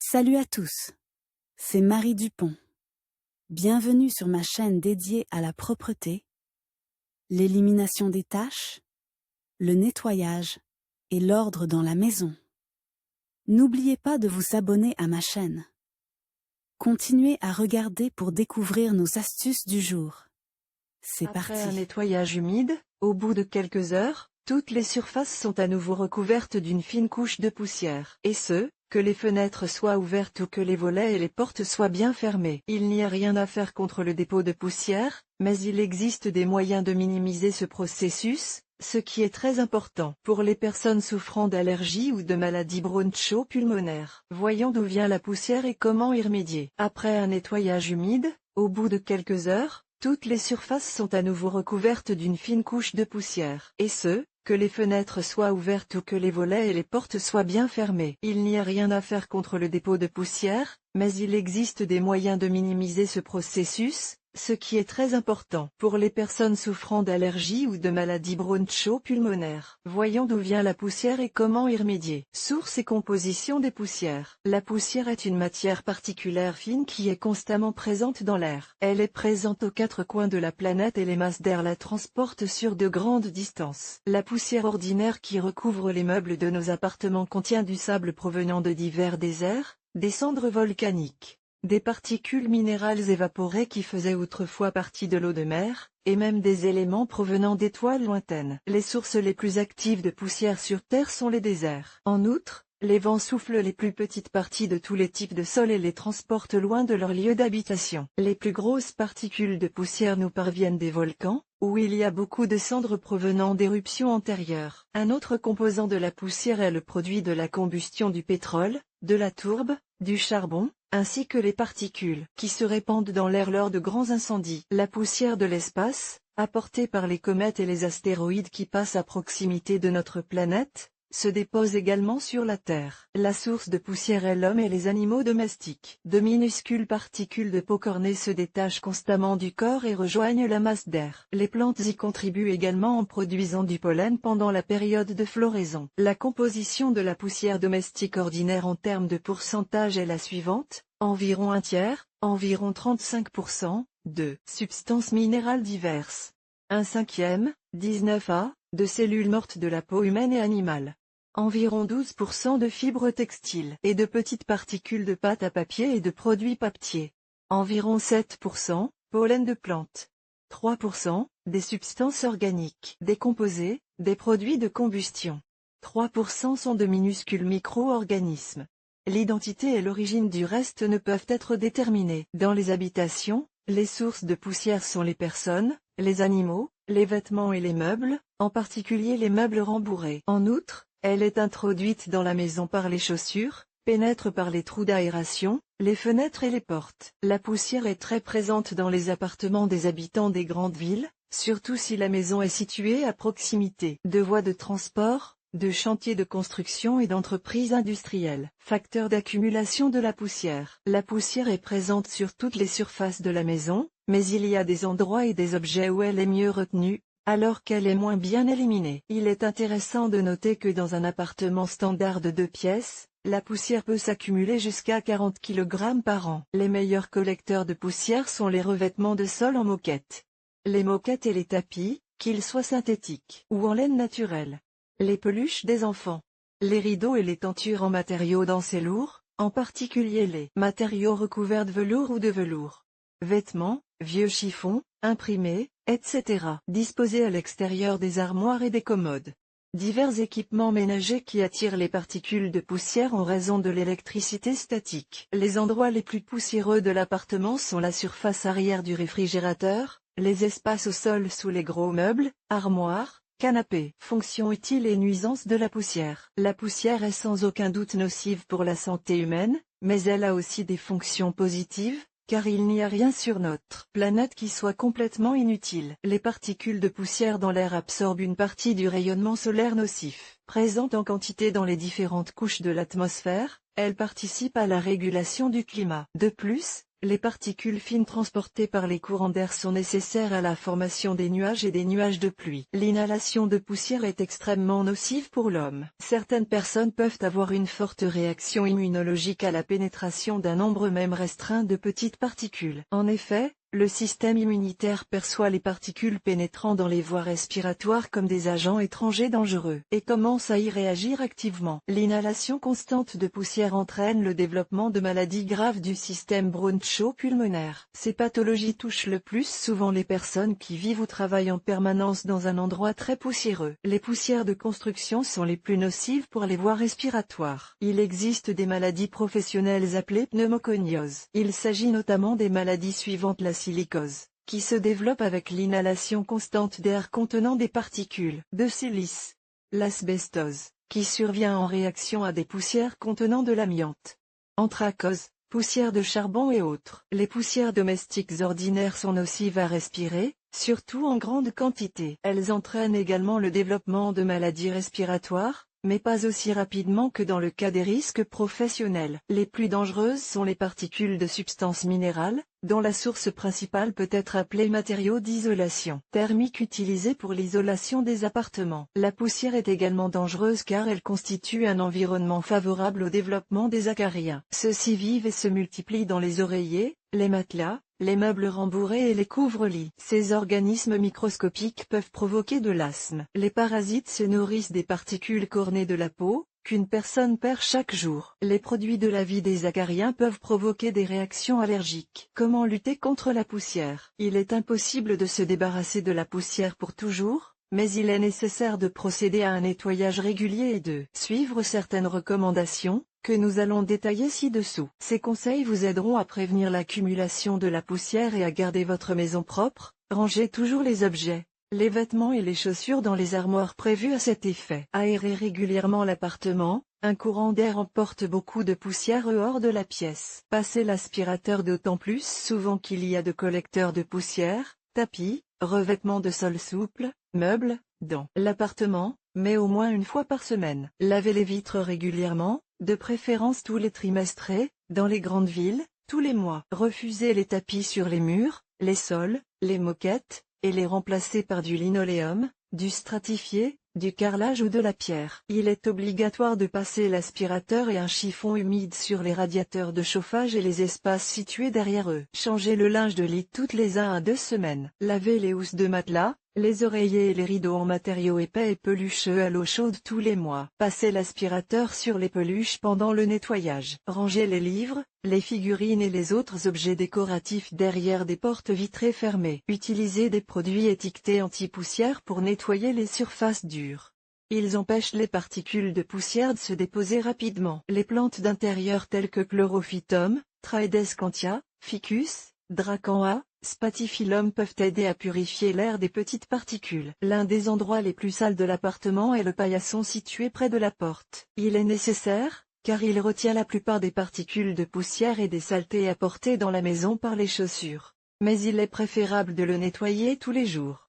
Salut à tous, c'est Marie Dupont. Bienvenue sur ma chaîne dédiée à la propreté, l'élimination des taches, le nettoyage et l'ordre dans la maison. N'oubliez pas de vous abonner à ma chaîne. Continuez à regarder pour découvrir nos astuces du jour. C'est parti. Après un nettoyage humide, au bout de quelques heures, toutes les surfaces sont à nouveau recouvertes d'une fine couche de poussière. Et ce, que les fenêtres soient ouvertes ou que les volets et les portes soient bien fermés. Il n'y a rien à faire contre le dépôt de poussière, mais il existe des moyens de minimiser ce processus, ce qui est très important pour les personnes souffrant d'allergies ou de maladies broncho-pulmonaires. Voyons d'où vient la poussière et comment y remédier. Après un nettoyage humide, au bout de quelques heures, toutes les surfaces sont à nouveau recouvertes d'une fine couche de poussière. Et ce, que les fenêtres soient ouvertes ou que les volets et les portes soient bien fermés. Il n'y a rien à faire contre le dépôt de poussière, mais il existe des moyens de minimiser ce processus, ce qui est très important pour les personnes souffrant d'allergies ou de maladies broncho-pulmonaires. Voyons d'où vient la poussière et comment y remédier. Source et composition des poussières. La poussière est une matière particulière fine qui est constamment présente dans l'air. Elle est présente aux quatre coins de la planète et les masses d'air la transportent sur de grandes distances. La poussière ordinaire qui recouvre les meubles de nos appartements contient du sable provenant de divers déserts, des cendres volcaniques, des particules minérales évaporées qui faisaient autrefois partie de l'eau de mer, et même des éléments provenant d'étoiles lointaines. Les sources les plus actives de poussière sur Terre sont les déserts. En outre, les vents soufflent les plus petites parties de tous les types de sol et les transportent loin de leur lieu d'habitation. Les plus grosses particules de poussière nous parviennent des volcans, où il y a beaucoup de cendres provenant d'éruptions antérieures. Un autre composant de la poussière est le produit de la combustion du pétrole, de la tourbe, du charbon, ainsi que les particules qui se répandent dans l'air lors de grands incendies. La poussière de l'espace, apportée par les comètes et les astéroïdes qui passent à proximité de notre planète, se dépose également sur la Terre. La source de poussière est l'homme et les animaux domestiques. De minuscules particules de peau cornée se détachent constamment du corps et rejoignent la masse d'air. Les plantes y contribuent également en produisant du pollen pendant la période de floraison. La composition de la poussière domestique ordinaire en termes de pourcentage est la suivante: environ un tiers, environ 35%, de substances minérales diverses. Un cinquième, 19 de cellules mortes de la peau humaine et animale. Environ 12% de fibres textiles et de petites particules de pâte à papier et de produits papetiers. Environ 7%, pollen de plantes. 3%, des substances organiques décomposées, des produits de combustion. 3% sont de minuscules micro-organismes. L'identité et l'origine du reste ne peuvent être déterminées. Dans les habitations, les sources de poussière sont les personnes, les animaux, les vêtements et les meubles, en particulier les meubles rembourrés. En outre, elle est introduite dans la maison par les chaussures, pénètre par les trous d'aération, les fenêtres et les portes. La poussière est très présente dans les appartements des habitants des grandes villes, surtout si la maison est située à proximité de voies de transport, de chantiers de construction et d'entreprises industrielles. Facteur d'accumulation de la poussière. La poussière est présente sur toutes les surfaces de la maison, mais il y a des endroits et des objets où elle est mieux retenue, alors qu'elle est moins bien éliminée. Il est intéressant de noter que dans un appartement standard de 2 pièces, la poussière peut s'accumuler jusqu'à 40 kg par an. Les meilleurs collecteurs de poussière sont les revêtements de sol en moquette. Les moquettes et les tapis, qu'ils soient synthétiques ou en laine naturelle. Les peluches des enfants. Les rideaux et les tentures en matériaux denses et lourds, en particulier les matériaux recouverts de velours ou de velours. Vêtements, vieux chiffons, imprimés, etc. disposés à l'extérieur des armoires et des commodes. Divers équipements ménagers qui attirent les particules de poussière en raison de l'électricité statique. Les endroits les plus poussiéreux de l'appartement sont la surface arrière du réfrigérateur, les espaces au sol sous les gros meubles, armoires, canapés. Fonction utile et nuisance de la poussière. La poussière est sans aucun doute nocive pour la santé humaine, mais elle a aussi des fonctions positives, car il n'y a rien sur notre planète qui soit complètement inutile. Les particules de poussière dans l'air absorbent une partie du rayonnement solaire nocif. Présentes en quantité dans les différentes couches de l'atmosphère, elles participent à la régulation du climat. De plus, Les particules fines transportées par les courants d'air sont nécessaires à la formation des nuages et des nuages de pluie. L'inhalation de poussière est extrêmement nocive pour l'homme. Certaines personnes peuvent avoir une forte réaction immunologique à la pénétration d'un nombre même restreint de petites particules. En effet, le système immunitaire perçoit les particules pénétrant dans les voies respiratoires comme des agents étrangers dangereux, et commence à y réagir activement. L'inhalation constante de poussière entraîne le développement de maladies graves du système broncho-pulmonaire. Ces pathologies touchent le plus souvent les personnes qui vivent ou travaillent en permanence dans un endroit très poussiéreux. Les poussières de construction sont les plus nocives pour les voies respiratoires. Il existe des maladies professionnelles appelées pneumoconiose. Il s'agit notamment des maladies suivantes: la silicose, qui se développe avec l'inhalation constante d'air contenant des particules de silice. L'asbestose, qui survient en réaction à des poussières contenant de l'amiante. Anthracose, poussière de charbon et autres. Les poussières domestiques ordinaires sont nocives à respirer, surtout en grande quantité. Elles entraînent également le développement de maladies respiratoires, mais pas aussi rapidement que dans le cas des risques professionnels. Les plus dangereuses sont les particules de substances minérales, dont la source principale peut être appelée matériaux d'isolation thermique utilisés pour l'isolation des appartements. La poussière est également dangereuse car elle constitue un environnement favorable au développement des acariens. Ceux-ci vivent et se multiplient dans les oreillers, les matelas, les meubles rembourrés et les couvre-lits. Ces organismes microscopiques peuvent provoquer de l'asthme. Les parasites se nourrissent des particules cornées de la peau, qu'une personne perd chaque jour. Les produits de la vie des acariens peuvent provoquer des réactions allergiques. Comment lutter contre la poussière? Il est impossible de se débarrasser de la poussière pour toujours, mais il est nécessaire de procéder à un nettoyage régulier et de suivre certaines recommandations, que nous allons détailler ci-dessous. Ces conseils vous aideront à prévenir l'accumulation de la poussière et à garder votre maison propre. Rangez toujours les objets, les vêtements et les chaussures dans les armoires prévues à cet effet. Aérez régulièrement l'appartement. Un courant d'air emporte beaucoup de poussière hors de la pièce. Passez l'aspirateur d'autant plus souvent qu'il y a de collecteurs de poussière, tapis, revêtements de sol souple, meubles, dans l'appartement, mais au moins une fois par semaine. Lavez les vitres régulièrement, de préférence tous les trimestres et, dans les grandes villes, tous les mois. Refusez les tapis sur les murs, les sols, les moquettes, et les remplacer par du linoléum, du stratifié, du carrelage ou de la pierre. Il est obligatoire de passer l'aspirateur et un chiffon humide sur les radiateurs de chauffage et les espaces situés derrière eux. Changez le linge de lit toutes les 1 à 2 semaines. Lavez les housses de matelas, les oreillers et les rideaux en matériaux épais et pelucheux à l'eau chaude tous les mois. Passez l'aspirateur sur les peluches pendant le nettoyage. Rangez les livres, les figurines et les autres objets décoratifs derrière des portes vitrées fermées. Utilisez des produits étiquetés anti-poussière pour nettoyer les surfaces dures. Ils empêchent les particules de poussière de se déposer rapidement. Les plantes d'intérieur telles que Chlorophytum, Traedescantia, Ficus, Dracana, Spathiphyllum peuvent aider à purifier l'air des petites particules. L'un des endroits les plus sales de l'appartement est le paillasson situé près de la porte. Il est nécessaire, car il retient la plupart des particules de poussière et des saletés apportées dans la maison par les chaussures. Mais il est préférable de le nettoyer tous les jours.